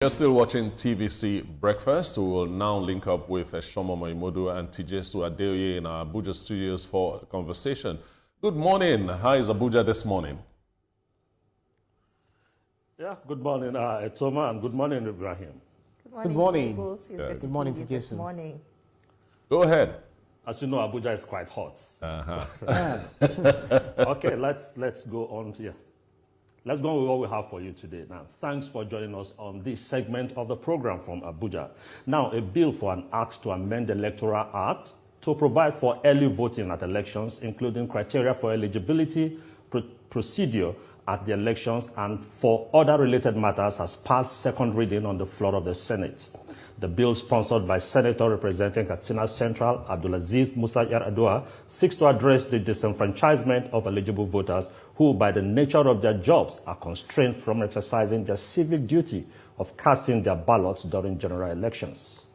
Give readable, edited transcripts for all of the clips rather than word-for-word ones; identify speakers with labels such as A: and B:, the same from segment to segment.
A: You're still watching TVC Breakfast. We will now link up with Shomo Moimodu and Tijesu Adeoye in our Abuja studios for a conversation. Good morning. How is Abuja this morning?
B: Yeah, good morning, Etoma, and good morning, Ibrahim.
C: Good morning.
D: Good morning, Tijesu. Good morning.
A: Go ahead.
B: As you know, Abuja is quite hot. Okay, let's go on here. Let's go on with what we have for you today. Now, thanks for joining us on this segment of the program from Abuja. Now, a bill for an act to amend the Electoral Act to provide for early voting at elections, including criteria for eligibility, procedure at the elections, and for other related matters, has passed second reading on the floor of the Senate. The bill, sponsored by Senator representing Katsina Central, Abdul'aziz Musa Yar'adua, seeks to address the disenfranchisement of eligible voters who, by the nature of their jobs, are constrained from exercising their civic duty of casting their ballots during general elections.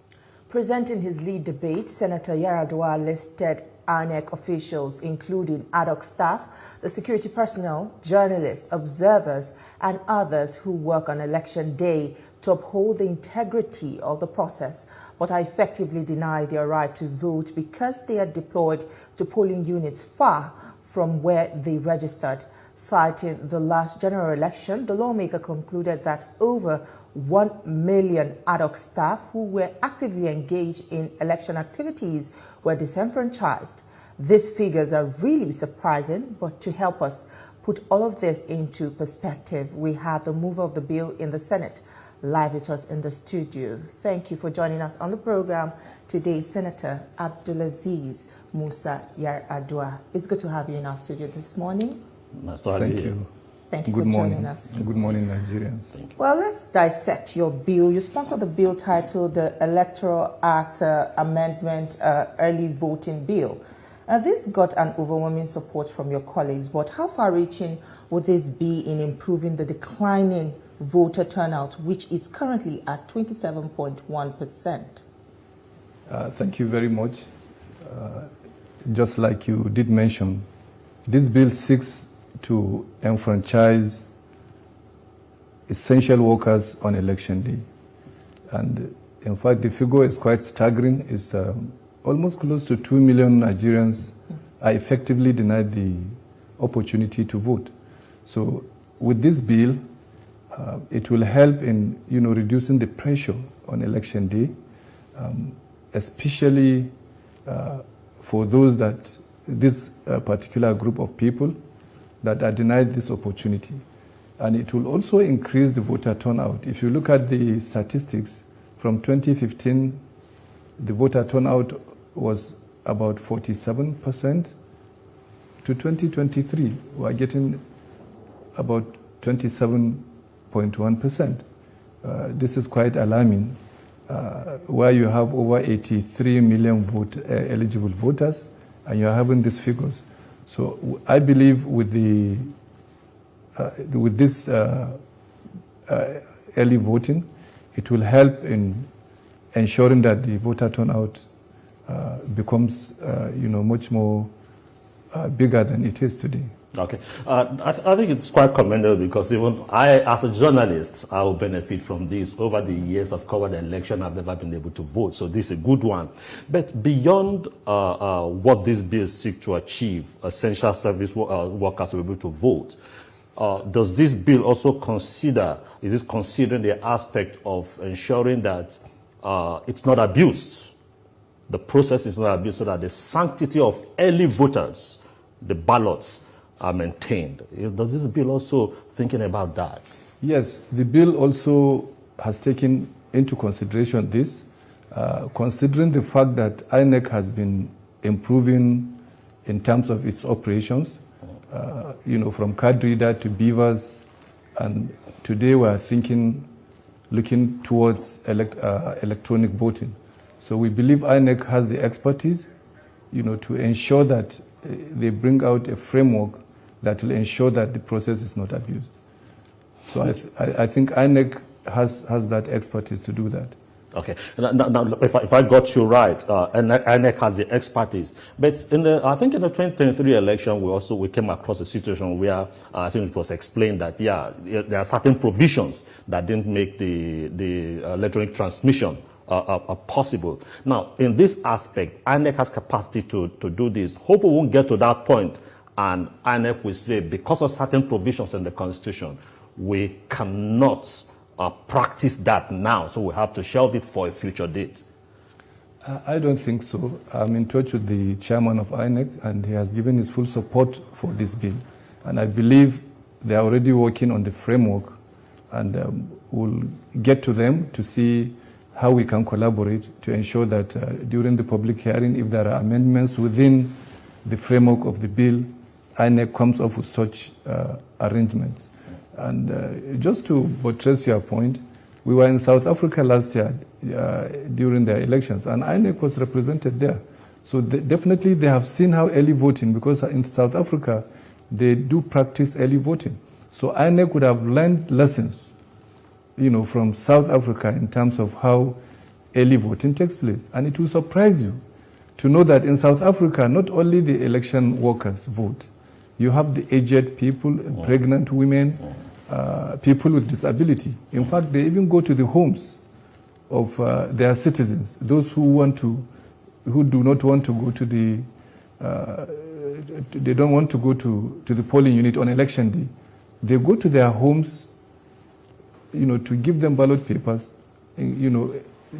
C: Presenting his lead debate, Senator Yar'adua listed INEC officials, including ad hoc staff, the security personnel, journalists, observers, and others who work on election day to uphold the integrity of the process, but are effectively denied their right to vote because they are deployed to polling units far from where they registered. Citing the last general election, the lawmaker concluded that over 1 million ad hoc staff who were actively engaged in election activities were disenfranchised. These figures are really surprising, but to help us put all of this into perspective, we have the mover of the bill in the Senate live with us in the studio. Thank you for joining us on the program today, Senator Abdul'aziz Musa Yar'adua. It's good to have you in our studio this morning.
B: Nice to have you.
C: Thank you
D: Good
C: for
D: morning.
C: joining us.
D: Good morning, Nigerians.
C: Well, let's dissect your bill. You sponsored the bill titled the Electoral Act Amendment Early Voting Bill. This got an overwhelming support from your colleagues, but how far-reaching would this be in improving the declining voter turnout, which is currently at 27.1%?
D: Thank you very much. Just like you did mention, this bill seeks to enfranchise essential workers on election day. And in fact, the figure is quite staggering. It's almost close to 2 million Nigerians are effectively denied the opportunity to vote. So with this bill, it will help in reducing the pressure on election day, especially for those that this particular group of people that are denied this opportunity. And it will also increase the voter turnout. If you look at the statistics from 2015, the voter turnout was about 47%. To 2023, we are getting about 27.1%. This is quite alarming, where you have over 83 million eligible voters, and you are having these figures. So I believe with this early voting, it will help in ensuring that the voter turnout becomes much more bigger than it is today.
B: Okay. I think it's quite commendable because even I, as a journalist, I will benefit from this. Over the years I've covered the election, I've never been able to vote, so this is a good one. But beyond what this bill seeks to achieve, essential service workers will be able to vote, does this bill also considering the aspect of ensuring that it's not abused? The process is not abused, so that the sanctity of early voters, the ballots, are maintained. Does this bill also thinking about that?
D: Yes, the bill also has taken into consideration this, considering the fact that INEC has been improving in terms of its operations, from card reader to beavers, and today we are looking towards electronic voting. So we believe INEC has the expertise, to ensure that they bring out a framework that will ensure that the process is not abused. So I think INEC has that expertise to do that.
B: Okay. Now if I got you right, INEC has the expertise. But I think in the 2023 election, we came across a situation where I think it was explained that, there are certain provisions that didn't make the electronic transmission possible. Now, in this aspect, INEC has capacity to do this. Hope we won't get to that point, and INEC will say, because of certain provisions in the Constitution, we cannot practice that now, so we have to shelve it for a future date.
D: I don't think so. I'm in touch with the chairman of INEC, and he has given his full support for this bill. And I believe they are already working on the framework, and we'll get to them to see how we can collaborate to ensure that during the public hearing, if there are amendments within the framework of the bill, INEC comes up with such arrangements. And just to buttress your point, we were in South Africa last year during the elections, and INEC was represented there. So definitely they have seen how early voting, because in South Africa, they do practice early voting. So INEC would have learned lessons, from South Africa in terms of how early voting takes place. And it will surprise you to know that in South Africa, not only the election workers vote, you have the aged people, pregnant women, people with disability. In fact, they even go to the homes of their citizens, those who do not want to go to they don't want to go to the polling unit on election day. They go to their homes, to give them ballot papers,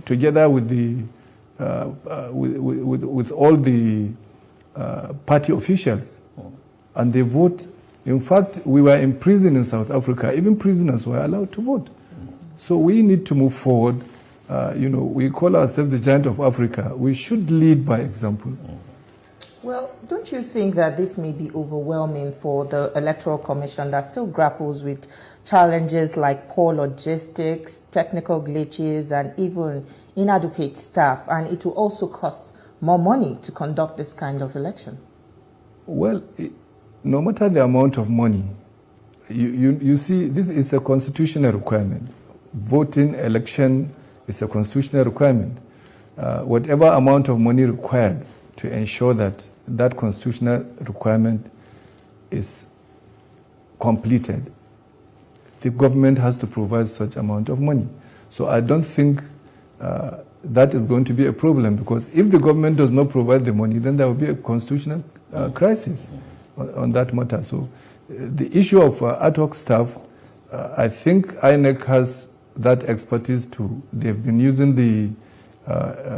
D: together with with all the party officials, and they vote. In fact, we were in prison in South Africa. Even prisoners were allowed to vote. So we need to move forward. We call ourselves the giant of Africa. We should lead by example.
C: Well, don't you think that this may be overwhelming for the Electoral Commission that still grapples with challenges like poor logistics, technical glitches, and even inadequate staff, and it will also cost more money to conduct this kind of election? Well,
D: no matter the amount of money, you see, this is a constitutional requirement. Voting election is a constitutional requirement. Whatever amount of money required to ensure that that constitutional requirement is completed, the government has to provide such amount of money. So I don't think that is going to be a problem, because if the government does not provide the money, then there will be a constitutional crisis on that matter. So the issue of ad hoc staff, I think INEC has that expertise too. They've been using the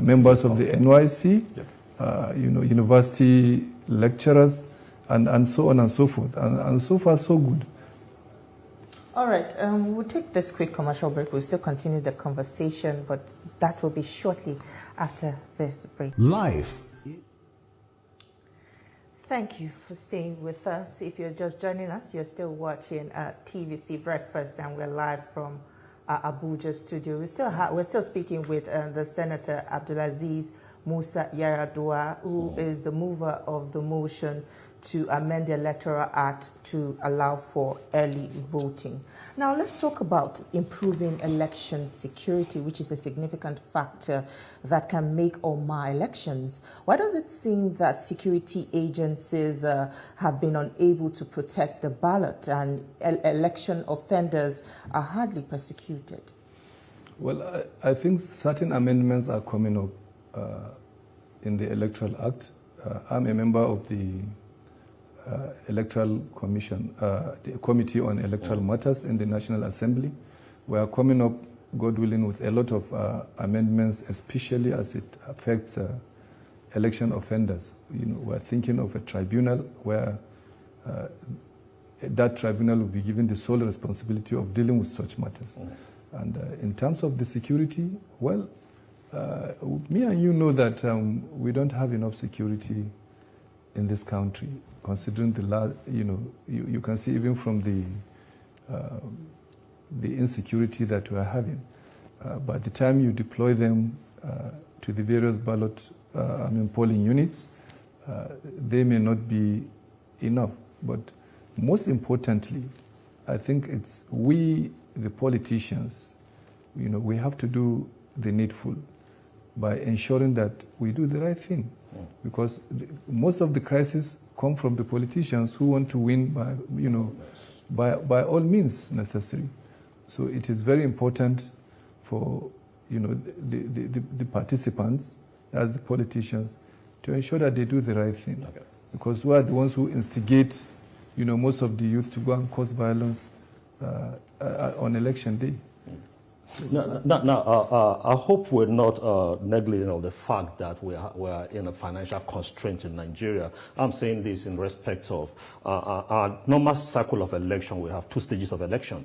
D: members of the NYC, university lecturers, and so on and so forth. And so far, so good.
C: All right, we'll take this quick commercial break. We'll still continue the conversation, but that will be shortly after this break.
E: Life.
C: Thank you for staying with us. If you're just joining us, you're still watching TVC Breakfast, and we're live from Abuja studio. We're still speaking with the Senator Abdul'aziz Musa Yar'adua, who is the mover of the motion to amend the Electoral Act to allow for early voting. Now, let's talk about improving election security, which is a significant factor that can make or mar elections. Why does it seem that security agencies have been unable to protect the ballot, and election offenders are hardly persecuted?
D: Well, I think certain amendments are coming up in the Electoral Act. I'm a member of the Electoral Commission, the Committee on Electoral Matters in the National Assembly. We are coming up, God willing, with a lot of amendments, especially as it affects election offenders. We're thinking of a tribunal where that tribunal will be given the sole responsibility of dealing with such matters. And in terms of the security, well, me and you know that we don't have enough security in this country, considering you can see even from the insecurity that we are having. By the time you deploy them to the various polling units, they may not be enough. But most importantly, I think it's we, the politicians, we have to do the needful by ensuring that we do the right thing. Because most of the crises come from the politicians who want to win by, by all means necessary. So it is very important for, the participants, as the politicians, to ensure that they do the right thing. Okay. Because we are the ones who instigate, most of the youth to go and cause violence on election day.
B: Now, I hope we're not neglecting the fact that we are in a financial constraint in Nigeria. I'm saying this in respect of our normal cycle of election. We have 2 stages of election.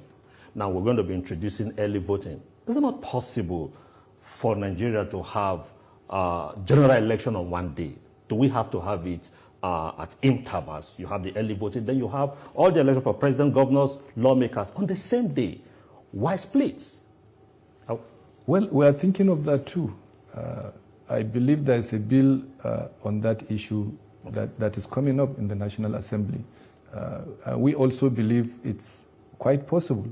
B: Now we're going to be introducing early voting. Is it not possible for Nigeria to have general election on one day? Do we have to have it at intervals? You have the early voting, then you have all the election for president, governors, lawmakers on the same day. Why split?
D: Well, we are thinking of that too. I believe there is a bill on that issue that is coming up in the National Assembly. We also believe it's quite possible,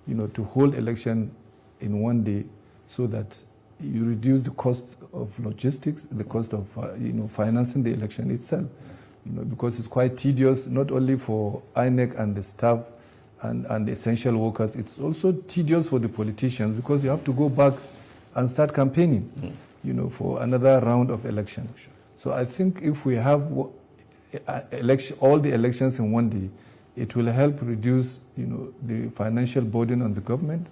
D: to hold election in one day so that you reduce the cost of logistics, the cost of financing the election itself. Because it's quite tedious, not only for INEC and the staff and the essential workers, it's also tedious for the politicians because you have to go back and start campaigning, for another round of election. Sure. So I think if we have all the elections in one day, it will help reduce, the financial burden on the government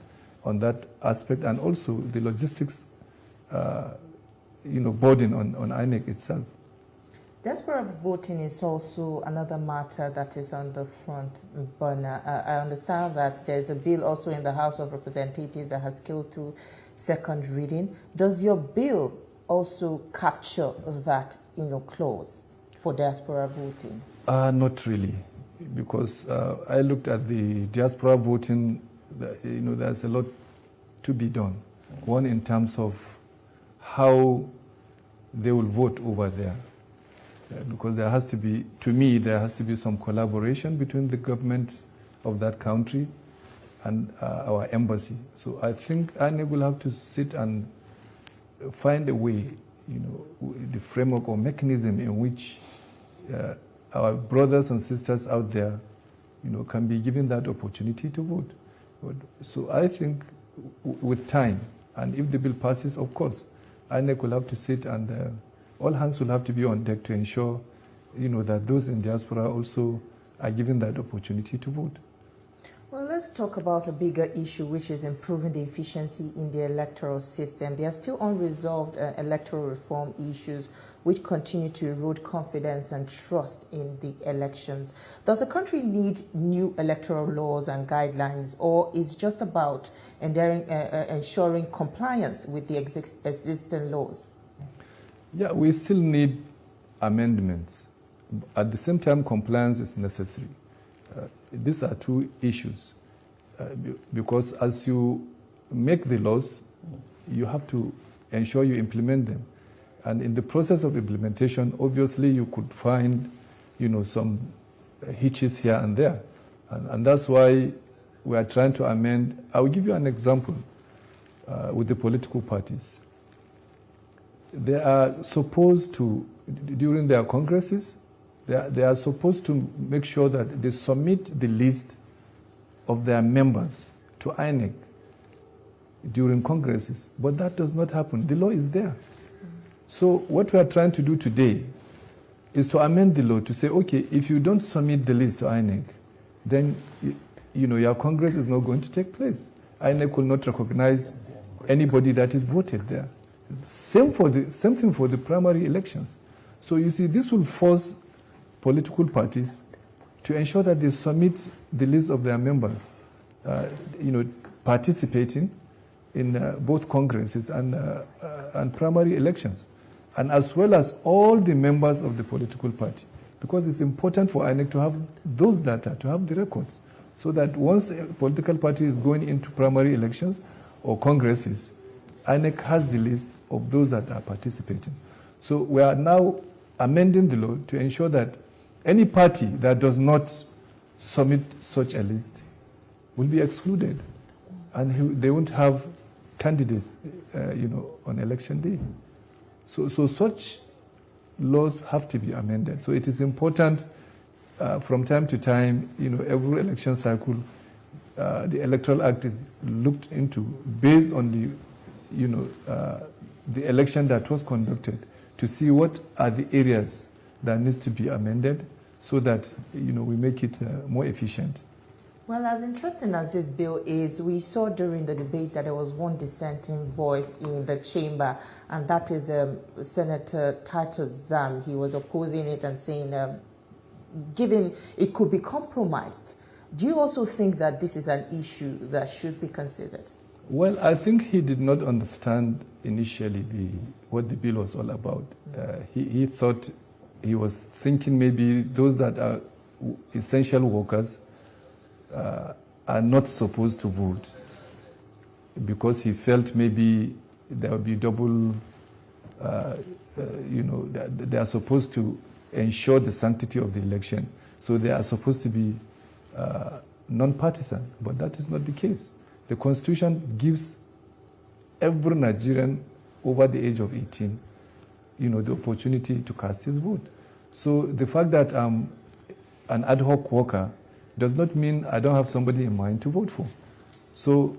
D: on that aspect, and also the logistics, burden on INEC itself.
C: Diaspora voting is also another matter that is on the front burner. I understand that there's a bill also in the House of Representatives that has scaled through second reading. Does your bill also capture that, clause for diaspora voting?
D: Not really, because I looked at the diaspora voting. There's a lot to be done. One, in terms of how they will vote over there. Because there has to be, to me, there has to be some collaboration between the government of that country and our embassy. So I think INEC will have to sit and find a way, the framework or mechanism in which our brothers and sisters out there, can be given that opportunity to vote. So I think with time, and if the bill passes, of course, INEC will have to sit and all hands will have to be on deck to ensure, that those in diaspora also are given that opportunity to vote.
C: Well, let's talk about a bigger issue, which is improving the efficiency in the electoral system. There are still unresolved electoral reform issues which continue to erode confidence and trust in the elections. Does the country need new electoral laws and guidelines, or is just about ensuring compliance with the existing laws?
D: Yeah, we still need amendments. At the same time, compliance is necessary. These are 2 issues. Because as you make the laws, you have to ensure you implement them. And in the process of implementation, obviously you could find, some hitches here and there. And that's why we are trying to amend. I will give you an example with the political parties. They are supposed to, during their congresses, they are supposed to make sure that they submit the list of their members to INEC during congresses. But that does not happen. The law is there. So what we are trying to do today is to amend the law to say, okay, if you don't submit the list to INEC, then your congress is not going to take place. INEC will not recognize anybody that is voted there. Same thing for the primary elections. So you see, this will force political parties to ensure that they submit the list of their members, participating in both congresses and primary elections, and as well as all the members of the political party, because it's important for INEC to have those data, to have the records, so that once a political party is going into primary elections or congresses, INEC has the list of those that are participating. So we are now amending the law to ensure that any party that does not submit such a list will be excluded, and they won't have candidates, on election day. So such laws have to be amended. So it is important from time to time, every election cycle, the Electoral Act is looked into based on the election that was conducted to see what are the areas that needs to be amended so that, we make it more efficient.
C: Well, as interesting as this bill is, we saw during the debate that there was one dissenting voice in the chamber, and that is Senator Titus Zam. He was opposing it and saying, given it could be compromised. Do you also think that this is an issue that should be considered?
D: Well, I think he did not understand initially what the bill was all about. He thought, he was thinking maybe those that are essential workers are not supposed to vote because he felt maybe there would be double, they are supposed to ensure the sanctity of the election. So they are supposed to be non-partisan, but that is not the case. The Constitution gives every Nigerian over the age of 18, the opportunity to cast his vote. So the fact that I'm an ad hoc worker does not mean I don't have somebody in mind to vote for. So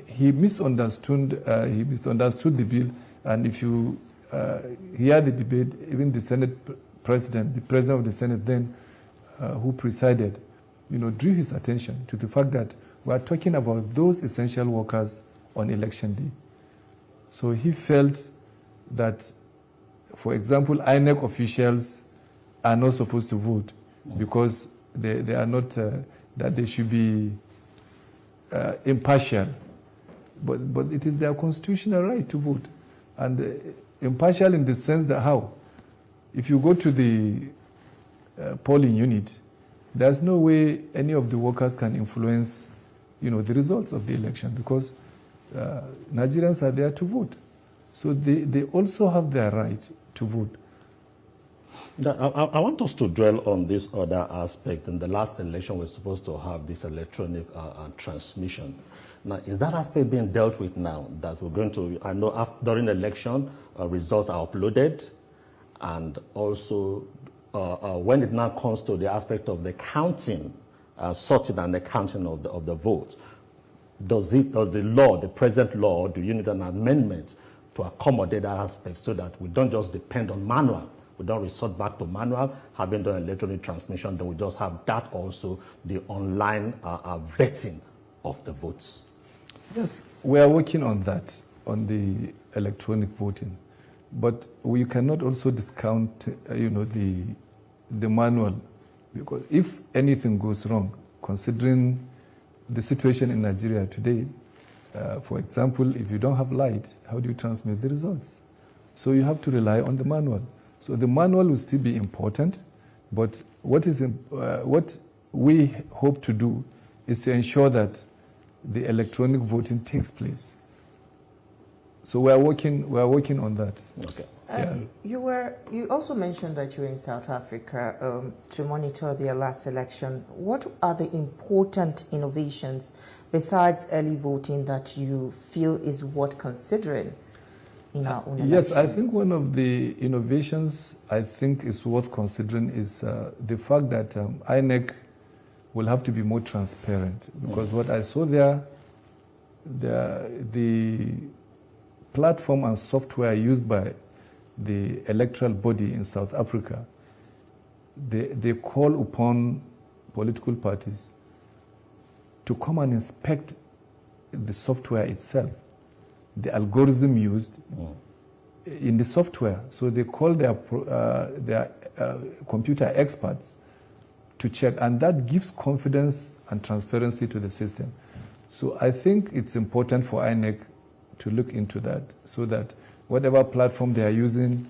D: he misunderstood the bill, and if you hear the debate, even the Senate President, the President of the Senate then, who presided, drew his attention to the fact that we are talking about those essential workers on election day. So he felt that, for example, INEC officials are not supposed to vote because they are not, that they should be impartial. But it is their constitutional right to vote. And impartial in the sense that how? If you go to the polling unit, there's no way any of the workers can influence, the results of the election because Nigerians are there to vote. So they also have their right to vote.
B: I want us to dwell on this other aspect. In the last election, we're supposed to have this electronic transmission. Now, is that aspect being dealt with now? That we're going to, I know after, during the election, results are uploaded, and also when it now comes to the aspect of the counting, sorting and the counting of the votes, does the present law, do you need an amendment to accommodate that aspect so that we don't just depend on manual? We don't resort back to manual, having done electronic transmission, then we just have that also, the online vetting of the votes.
D: Yes, we are working on that, on the electronic voting. But we cannot also discount, the manual, because if anything goes wrong, considering the situation in Nigeria today, for example, if you don't have light, how do you transmit the results? So you have to rely on the manual. So the manual will still be important, but what we hope to do is to ensure that the electronic voting takes place. So we are working on that.
B: Okay.
C: You also mentioned that you were in South Africa to monitor their last election. What are the important innovations besides early voting that you feel is worth considering in our own elections?
D: Yes, I think one of the innovations I think is worth considering is the fact that INEC will have to be more transparent, because what I saw there, the platform and software used by the electoral body in South Africa, they call upon political parties to come and inspect the software itself, the algorithm used in the software. So they call their computer experts to check, and that gives confidence and transparency to the system. So I think it's important for INEC to look into that, so that whatever platform they are using,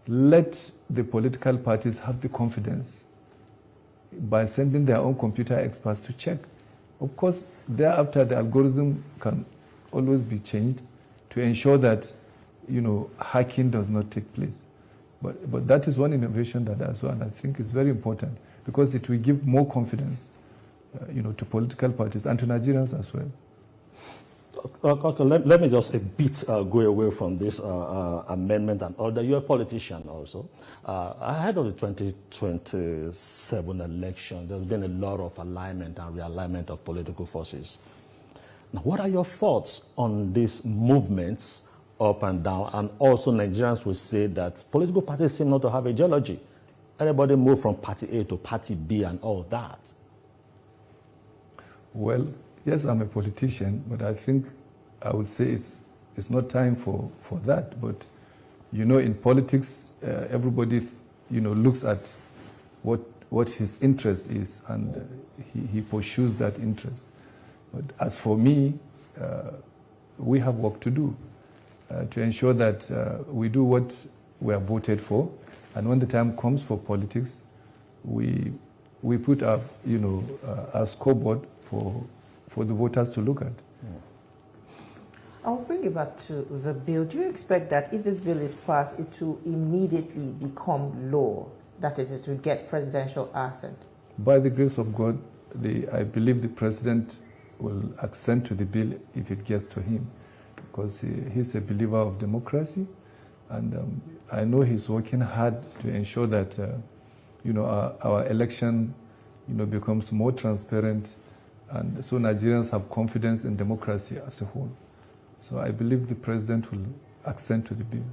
D: let the political parties have the confidence by sending their own computer experts to check. Of course, thereafter, the algorithm can always be changed to ensure that, hacking does not take place. But that is one innovation that I saw, and I think is very important, because it will give more confidence, to political parties and to Nigerians as well.
B: Okay, let me just a bit go away from this amendment and order. You're a politician also. Ahead of the 2027 election, there's been a lot of alignment and realignment of political forces. Now, what are your thoughts on these movements up and down? And also, Nigerians will say that political parties seem not to have ideology. Everybody move from party A to party B and all that.
D: Well, yes, I'm a politician, but I think I would say it's not time for that. But, you know, in politics, everybody, you know, looks at what his interest is, and he pursues that interest. But as for me, we have work to do to ensure that we do what we are voted for, and when the time comes for politics, we put up, you know, a scoreboard for the voters to look at.
C: I'll bring you back to the bill. Do you expect that if this bill is passed, it will immediately become law? That is, it will get presidential assent?
D: By the grace of God, I believe the president will assent to the bill if it gets to him, because he's a believer of democracy, and I know he's working hard to ensure that you know, our election, you know, becomes more transparent, and so Nigerians have confidence in democracy as a whole. So I believe the president will assent to the bill.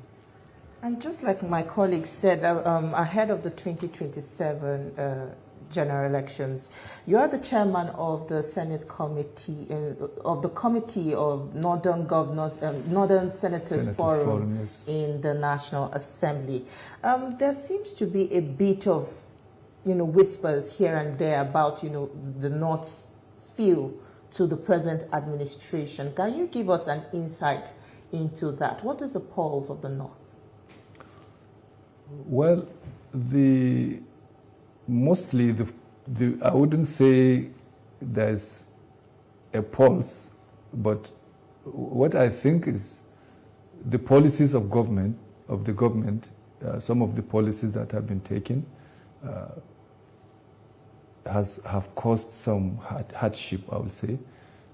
C: And just like my colleague said, ahead of the 2027 general elections, you are the chairman of the Senate committee, of the Committee of Northern Governors, Northern Senators Forum yes. in the National Assembly. There seems to be a bit of, you know, whispers here and there about, you know, the North's feel to the present administration. Can you give us an insight into that? What is the pulse of the North?
D: Well, mostly, I wouldn't say there's a pulse, but what I think is the policies of the government, some of the policies that have been taken have caused some hardship, I would say.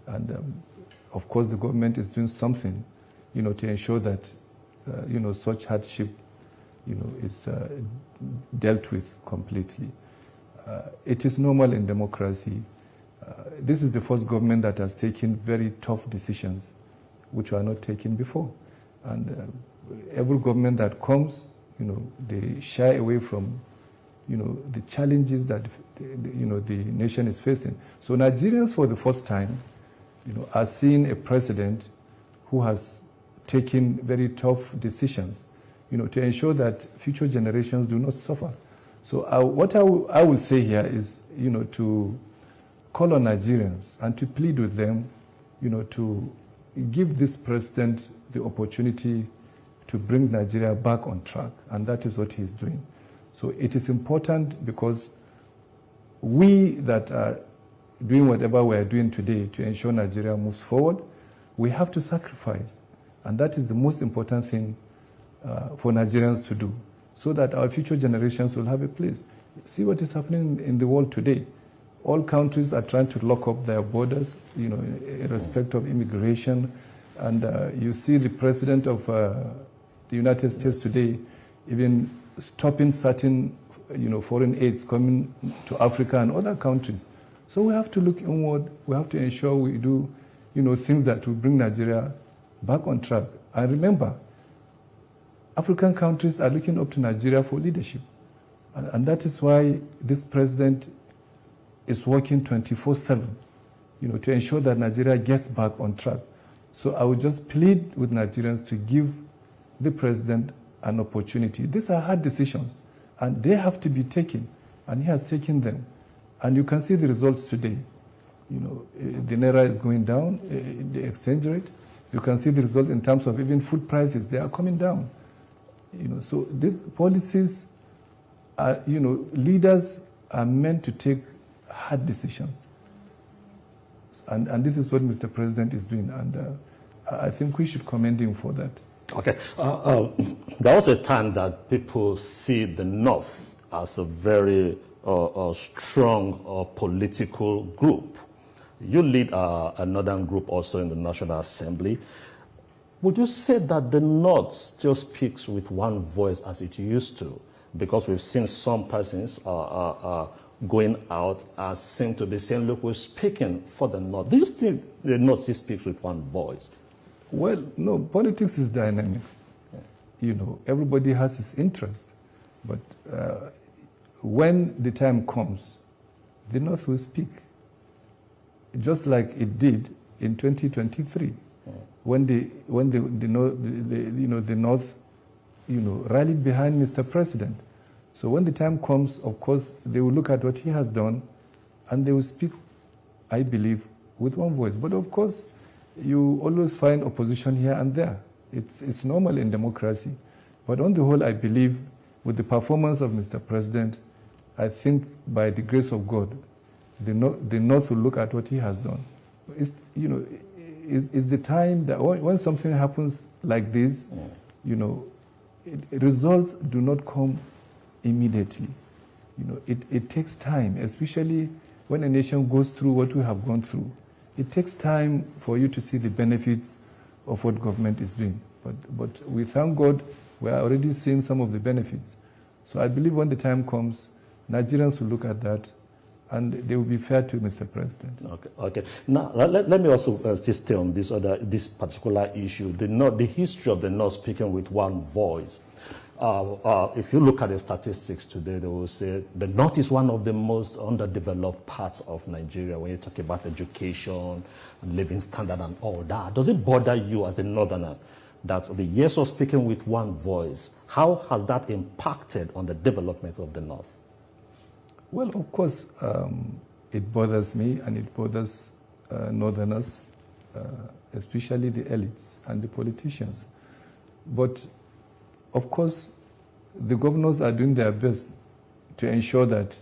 D: And of course, the government is doing something, you know, to ensure that, you know, such hardship, you know, is dealt with completely. It is normal in democracy. This is the first government that has taken very tough decisions, which were not taken before. And every government that comes, you know, they shy away from, you know, the challenges that, you know, the nation is facing. So Nigerians, for the first time, you know, are seeing a president who has taken very tough decisions, you know, to ensure that future generations do not suffer. So what I will say here is, you know, to call on Nigerians and to plead with them, you know, to give this president the opportunity to bring Nigeria back on track, and that is what he's doing. So it is important, because we that are doing whatever we are doing today to ensure Nigeria moves forward, we have to sacrifice, and that is the most important thing for Nigerians to do, so that our future generations will have a place. See what is happening in the world today. All countries are trying to lock up their borders, you know, in respect of immigration. And you see the president of the United States today even stopping certain, you know, foreign aids coming to Africa and other countries. So we have to look inward. We have to ensure we do, you know, things that will bring Nigeria back on track. And remember, African countries are looking up to Nigeria for leadership. And that is why this president is working 24/7, you know, to ensure that Nigeria gets back on track. So I would just plead with Nigerians to give the president an opportunity. These are hard decisions, and they have to be taken, and he has taken them. And you can see the results today. You know, the Naira is going down, the exchange rate. You can see the result in terms of even food prices. They are coming down. You know, so these policies are, you know, leaders are meant to take hard decisions. And this is what Mr. President is doing, and I think we should commend him for that.
B: Okay. There was a time that people see the North as a very strong political group. You lead a northern group also in the National Assembly. Would you say that the North still speaks with one voice as it used to? Because we've seen some persons going out seem to be saying, look, we're speaking for the North. Do you think the North still speaks with one voice?
D: Well, no, politics is dynamic. You know, everybody has his interest. But when the time comes, the North will speak, just like it did in 2023, when the North rallied behind Mr. President. So when the time comes, of course, they will look at what he has done, and they will speak, I believe, with one voice. But of course, you always find opposition here and there. It's normal in democracy. But on the whole, I believe, with the performance of Mr. President, I think by the grace of God, the North will look at what he has done. It's the time that when something happens like this, results do not come immediately. It takes time, especially when a nation goes through what we have gone through. It takes time for you to see the benefits of what government is doing. But we thank God we are already seeing some of the benefits. So I believe when the time comes, Nigerians will look at that and they will be fair to Mr. President.
B: Okay. Now, let me also still stay on this particular issue. The history of the North speaking with one voice. If you look at the statistics today, they will say the North is one of the most underdeveloped parts of Nigeria when you talk about education, living standard and all that. Does it bother you as a Northerner that the years of speaking with one voice, how has that impacted on the development of the North?
D: Well, of course, it bothers me and it bothers Northerners, especially the elites and the politicians. But of course, the governors are doing their best to ensure that,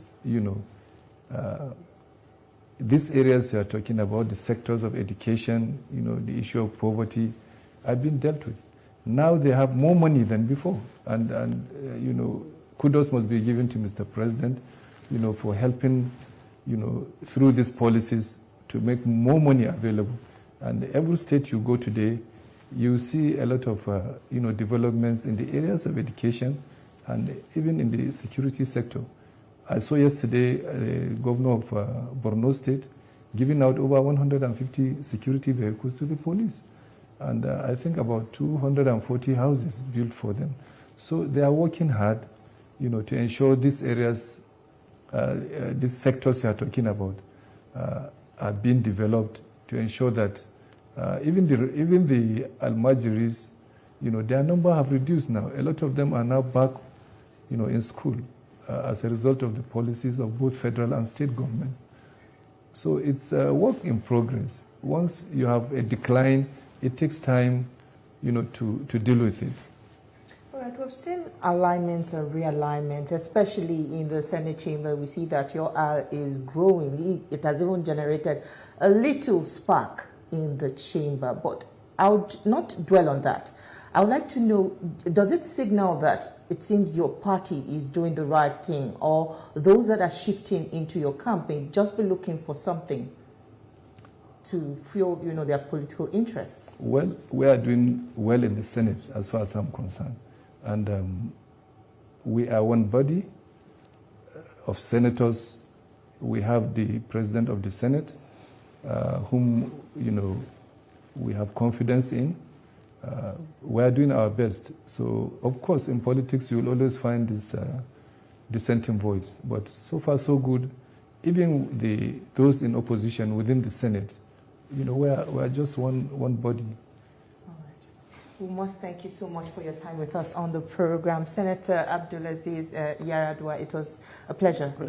D: these areas you are talking about, the sectors of education, the issue of poverty, are being dealt with. Now they have more money than before. And kudos must be given to Mr. President, for helping, through these policies to make more money available. And every state you go today, you see a lot of, developments in the areas of education and even in the security sector. I saw yesterday the governor of Borno State giving out over 150 security vehicles to the police. And I think about 240 houses built for them. So they are working hard, to ensure these areas, these sectors you are talking about, are being developed to ensure that even the Almajiris, their number have reduced now. A lot of them are now back, in school as a result of the policies of both federal and state governments. So it's a work in progress. Once you have a decline, it takes time, to deal with it.
C: All right, we've seen alignments and realignments, especially in the Senate chamber. We see that your R is growing. It has even generated a little spark in the chamber, but I would not dwell on that. I would like to know, does it signal that it seems your party is doing the right thing, or those that are shifting into your campaign just be looking for something to fuel, their political interests?
D: Well, we are doing well in the Senate as far as I'm concerned. And we are one body of senators. We have the president of the Senate, whom, we have confidence in. We are doing our best. So, of course, in politics, you will always find this dissenting voice. But so far, so good. Even those in opposition within the Senate, we are just one body.
C: All right. We must thank you so much for your time with us on the program. Senator Abdul'aziz Yar'adua, it was a pleasure talking.